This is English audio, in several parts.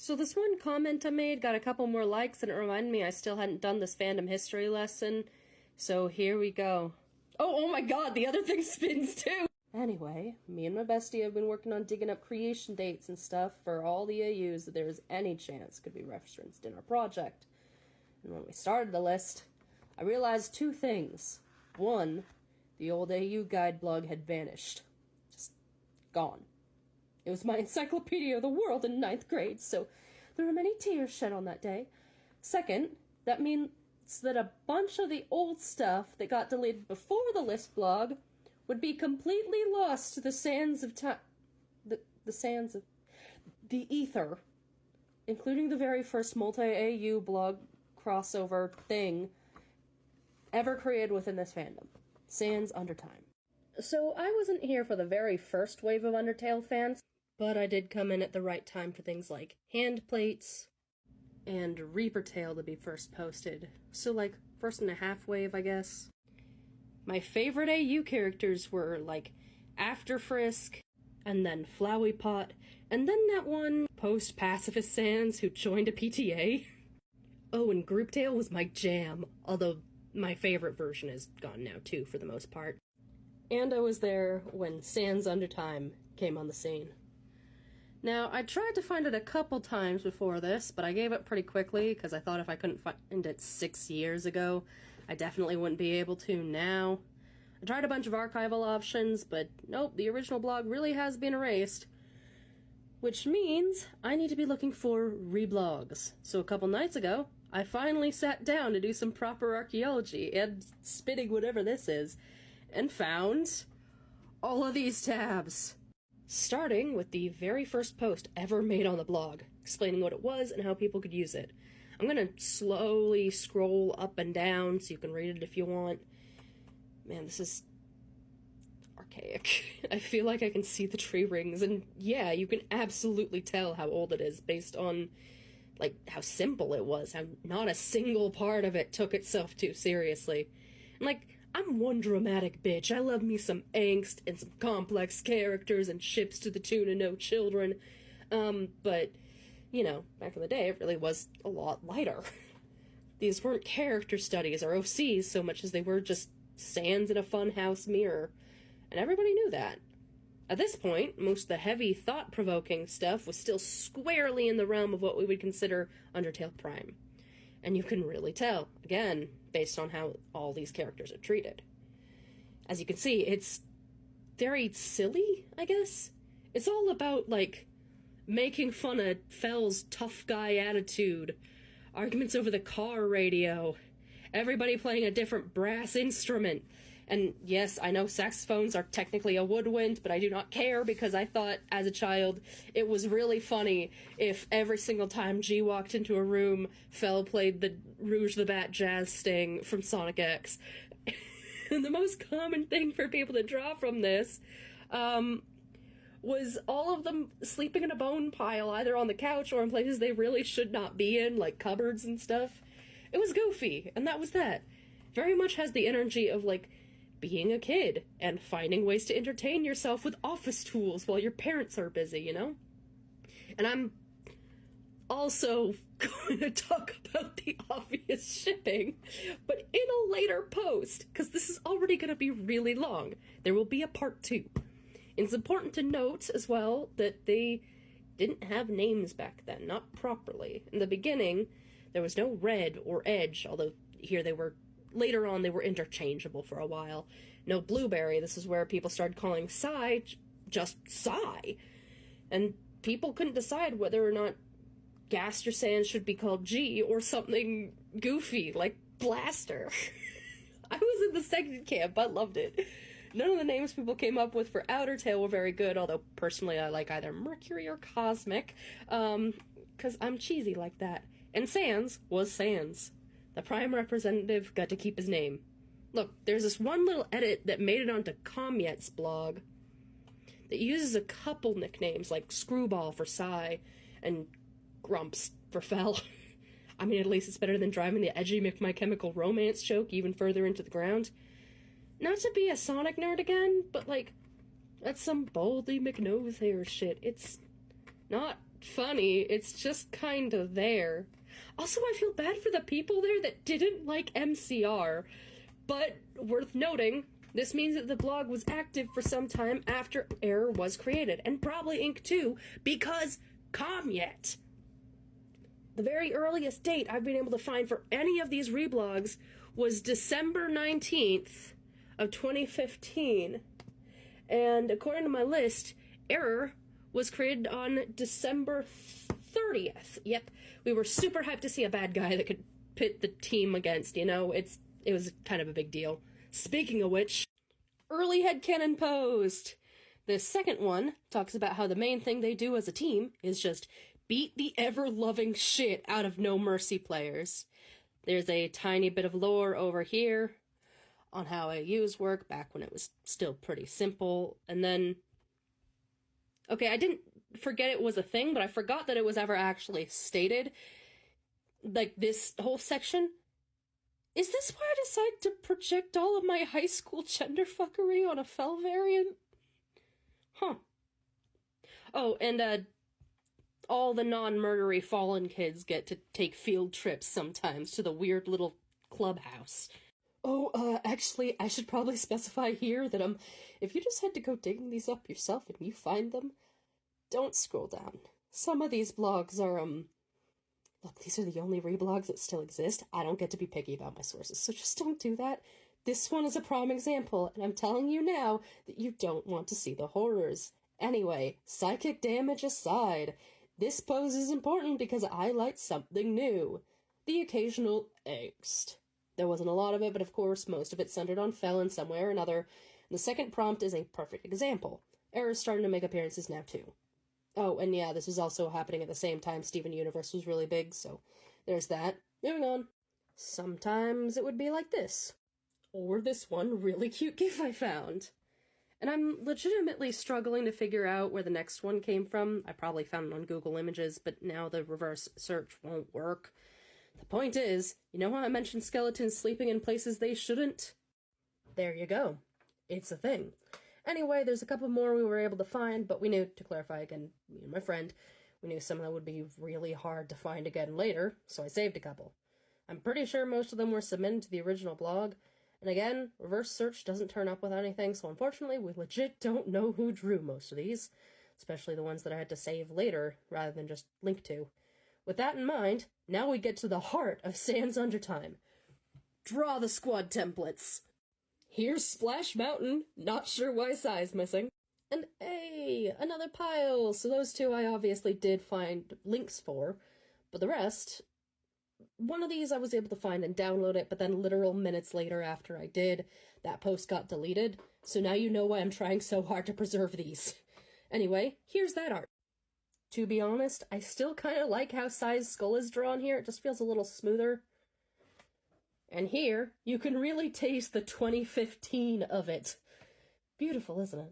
So this one comment I made got a couple more likes, and it reminded me I still hadn't done this fandom history lesson. So here we go. Oh my god, the other thing spins too! Anyway, me and my bestie have been working on digging up creation dates and stuff for all the AUs that there was any chance could be referenced in our project. And when we started the list, I realized two things. One, the old AU guide blog had vanished. Just gone. It was my encyclopedia of the world in 9th grade, so there were many tears shed on that day. Second, that means that a bunch of the old stuff that got deleted before the list blog would be completely lost to the sands of time. The sands of the ether, including the very first multi-AU blog crossover thing ever created within this fandom. Sans-undertime. So I wasn't here for the very first wave of Undertale fans, but I did come in at the right time for things like hand plates and Reaper Tale to be first posted. So like, first and a half wave, I guess. My favorite AU characters were like After Frisk, and then Flowey Pot, and then that one post-pacifist Sans who joined a PTA. Oh, and Group Tale was my jam, although my favorite version is gone now too for the most part. And I was there when sans-undertime came on the scene. Now, I tried to find it a couple times before this, but I gave up pretty quickly because I thought if I couldn't find it 6 years ago, I definitely wouldn't be able to now. I tried a bunch of archival options, but nope, the original blog really has been erased. Which means I need to be looking for reblogs. So a couple nights ago, I finally sat down to do some proper archaeology and spitting whatever this is, and found all of these tabs. Starting with the very first post ever made on the blog, explaining what it was and how people could use it. I'm gonna slowly scroll up and down so you can read it if you want. Man, this is archaic. I feel like I can see the tree rings, and yeah, you can absolutely tell how old it is based on, like, how simple it was, how not a single part of it took itself too seriously. And, like, I'm one dramatic bitch. I love me some angst and some complex characters and ships to the tune of No Children. But, you know, back in the day, it really was a lot lighter. These weren't character studies or OCs so much as they were just sands in a funhouse mirror. And everybody knew that. At this point, most of the heavy, thought-provoking stuff was still squarely in the realm of what we would consider Undertale Prime. And you can really tell, again, based on how all these characters are treated. As you can see, it's very silly, I guess. It's all about, like, making fun of Fell's tough guy attitude, arguments over the car radio, everybody playing a different brass instrument. And yes, I know saxophones are technically a woodwind, but I do not care because I thought, as a child, it was really funny if every single time G walked into a room, Fell played the Rouge the Bat jazz sting from Sonic X. And the most common thing for people to draw from this, was all of them sleeping in a bone pile, either on the couch or in places they really should not be in, like cupboards and stuff. It was goofy, and that was that. Very much has the energy of, like, being a kid and finding ways to entertain yourself with office tools while your parents are busy, you know? And I'm also going to talk about the obvious shipping, but in a later post, because this is already going to be really long. There will be a part 2. It's important to note, as well, that they didn't have names back then, not properly. In the beginning, there was no Red or Edge, although here they were. Later on, they were interchangeable for a while. No Blueberry, this is where people started calling Psy just Psy. And people couldn't decide whether or not Gaster Sans should be called G or something goofy, like Blaster. I was in the second camp, I loved it. None of the names people came up with for Outer Tail were very good, although personally I like either Mercury or Cosmic, because I'm cheesy like that. And Sans was Sans. The Prime representative got to keep his name. Look, there's this one little edit that made it onto Comyet's blog that uses a couple nicknames, like Screwball for Psy and Grumps for Fell. I mean, at least it's better than driving the edgy My Chemical Romance joke even further into the ground. Not to be a Sonic nerd again, but, like, that's some boldly McNose hair shit. It's not funny, it's just kinda there. Also, I feel bad for the people there that didn't like MCR, but worth noting, this means that the blog was active for some time after Error was created, and probably Inc. too, because Comyet. The very earliest date I've been able to find for any of these reblogs was December 19th of 2015. And according to my list, Error was created on December 30th. Yep, we were super hyped to see a bad guy that could pit the team against, you know? It was kind of a big deal. Speaking of which, early headcanon post! The second one talks about how the main thing they do as a team is just beat the ever-loving shit out of No Mercy players. There's a tiny bit of lore over here on how AUs work back when it was still pretty simple, and then... Okay, I didn't forget it was a thing, but I forgot that it was ever actually stated. Like, this whole section. Is this where I decided to project all of my high school genderfuckery on a Fel variant? Huh. Oh, and, all the non-murdery fallen kids get to take field trips sometimes to the weird little clubhouse. Oh, actually, I should probably specify here that, if you just had to go digging these up yourself and you find them, don't scroll down. Some of these blogs are, look, these are the only reblogs that still exist. I don't get to be picky about my sources, so just don't do that. This one is a prime example, and I'm telling you now that you don't want to see the horrors. Anyway, psychic damage aside, this pose is important because I like something new. The occasional angst. There wasn't a lot of it, but of course, most of it centered on Fel in some way or another. And the second prompt is a perfect example. Error's starting to make appearances now, too. Oh, and yeah, this was also happening at the same time Steven Universe was really big, so there's that. Moving on. Sometimes it would be like this. Or this one really cute gif I found. And I'm legitimately struggling to figure out where the next one came from. I probably found it on Google Images, but now the reverse search won't work. The point is, you know how I mentioned skeletons sleeping in places they shouldn't? There you go. It's a thing. Anyway, there's a couple more we were able to find, but we knew, to clarify again, me and my friend, we knew some of them would be really hard to find again later, so I saved a couple. I'm pretty sure most of them were submitted to the original blog, and again, reverse search doesn't turn up with anything, so unfortunately we legit don't know who drew most of these, especially the ones that I had to save later, rather than just link to. With that in mind, now we get to the heart of sans-undertime. Draw the squad templates. Here's Splash Mountain, not sure why size missing. And hey, another pile, so those two I obviously did find links for, but the rest... One of these I was able to find and download it, but then literal minutes later after I did, that post got deleted, so now you know why I'm trying so hard to preserve these. Anyway, here's that art. To be honest, I still kind of like how Sai's skull is drawn here, it just feels a little smoother. And here, you can really taste the 2015 of it. Beautiful, isn't it?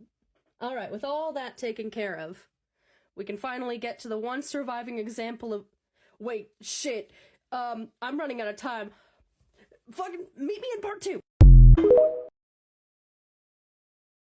Alright, with all that taken care of, we can finally get to the one surviving example of... Wait, shit. I'm running out of time. Fucking meet me in part 2.